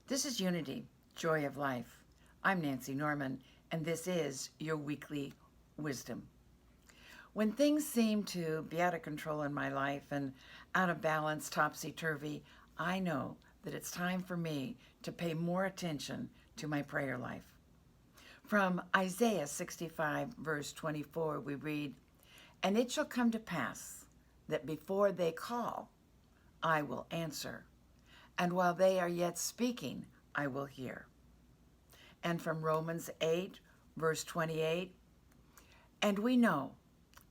This is Unity, Joy of Life. I'm Nancy Norman, and this is your weekly wisdom. When things seem to be out of control in my life and out of balance, topsy-turvy, I know that it's time for me to pay more attention to my prayer life. From Isaiah 65, verse 24, we read, "And it shall come to pass that before they call, I will answer. And while they are yet speaking, I will hear." And from Romans 8, verse 28, "And we know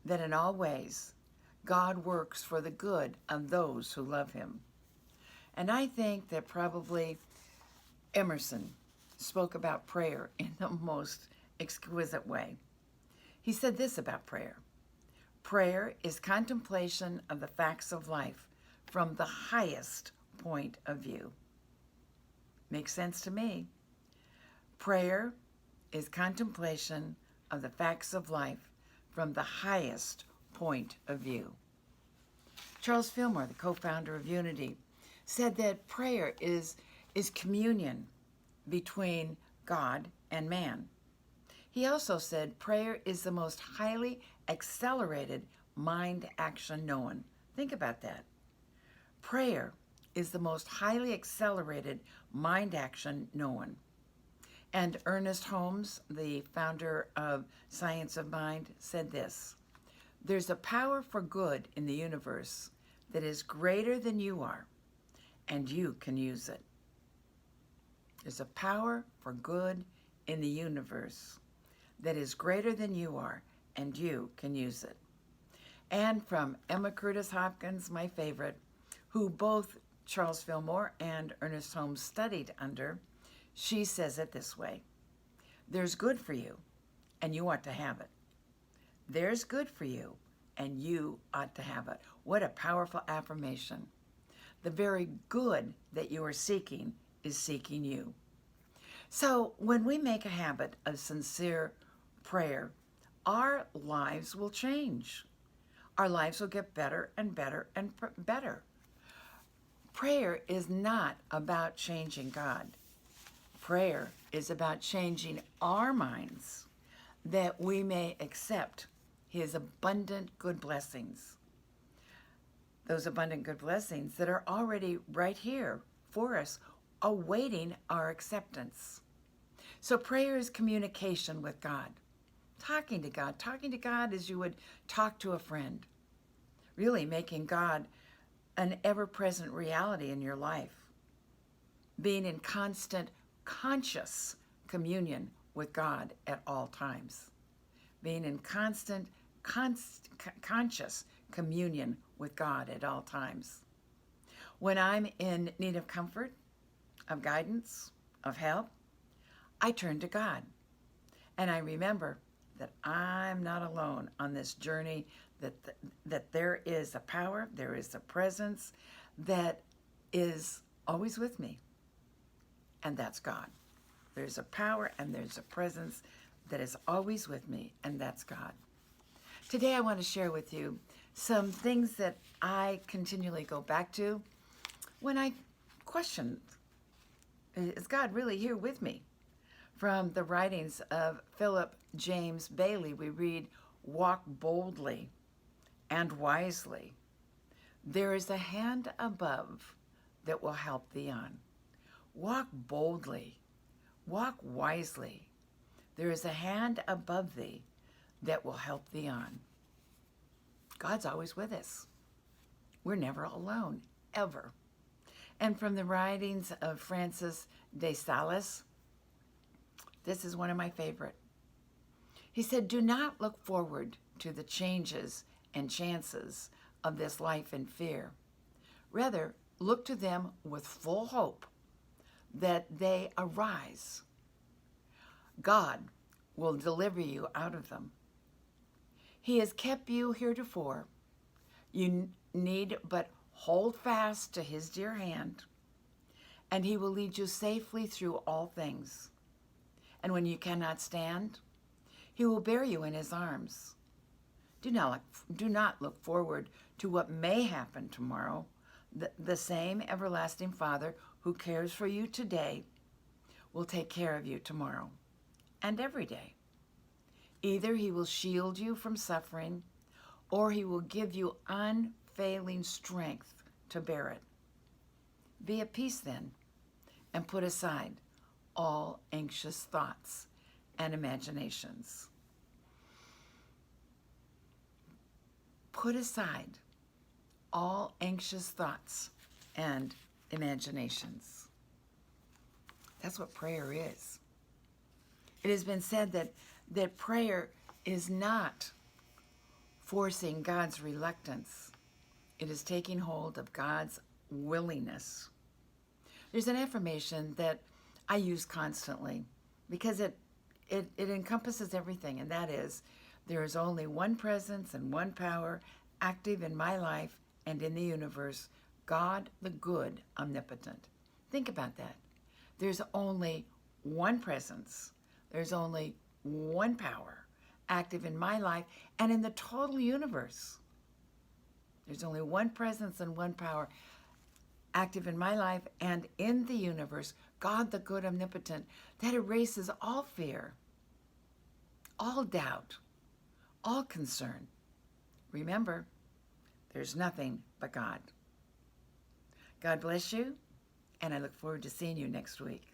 that in all ways God works for the good of those who love him." And I think that probably Emerson spoke about prayer in the most exquisite way. He said this about prayer: "Prayer is contemplation of the facts of life from the highest point of view." Makes sense to me. Prayer is contemplation of the facts of life from the highest point of view. Charles Fillmore, the co-founder of Unity, said that prayer is communion between God and man. He also said prayer is the most highly accelerated mind action known. Think about that. Prayer is the most highly accelerated mind action known. And Ernest Holmes, the founder of Science of Mind, said this: "There's a power for good in the universe that is greater than you are, and you can use it." There's a power for good in the universe that is greater than you are, and you can use it. And from Emma Curtis Hopkins, my favorite, who both Charles Fillmore and Ernest Holmes studied under, she says it this way: "There's good for you, and you ought to have it. There's good for you, and you ought to have it." What a powerful affirmation. The very good that you are seeking is seeking you. So when we make a habit of sincere prayer, our lives will change. Our lives will get better and better and better. Prayer is not about changing God. Prayer is about changing our minds that we may accept his abundant good blessings. Those abundant good blessings that are already right here for us, awaiting our acceptance. So prayer is communication with God. Talking to God as you would talk to a friend. Really making God an ever-present reality in your life. Being in constant conscious communion with God at all times. Being in constant conscious communion with God at all times. When I'm in need of comfort, of guidance, of help, I turn to God. And I remember that I'm not alone on this journey, that there is a power, there is a presence that is always with me. And that's God. There's a power and there's a presence that is always with me, and that's God. Today I want to share with you some things that I continually go back to when I question, is God really here with me? From the writings of Philip James Bailey, we read, "Walk boldly and wisely. There is a hand above that will help thee on." Walk boldly, walk wisely. There is a hand above thee that will help thee on. God's always with us. We're never alone, ever. And from the writings of Francis de Sales, this is one of my favorite. He said, "Do not look forward to the changes and chances of this life in fear. Rather, look to them with full hope that they arise. God will deliver you out of them. He has kept you heretofore. You need but hold fast to his dear hand, and he will lead you safely through all things. And when you cannot stand, he will bear you in his arms. Do not look forward to what may happen tomorrow. The same everlasting Father who cares for you today will take care of you tomorrow and every day. Either he will shield you from suffering, or he will give you unfailing strength to bear it. Be at peace then, and put aside all anxious thoughts and imaginations. Put aside all anxious thoughts and imaginations. That's what prayer is. It has been said that prayer is not forcing God's reluctance. It is taking hold of God's willingness. There's an affirmation that I use constantly because it encompasses everything, and that is, there is only one presence and one power active in my life and in the universe, God the good, omnipotent. Think about that. There's only one presence. There's only one power active in my life and in the total universe. There's only one presence and one power active in my life and in the universe, God the good, omnipotent. That erases all fear, all doubt, all concern. Remember, there's nothing but God. God bless you, and I look forward to seeing you next week.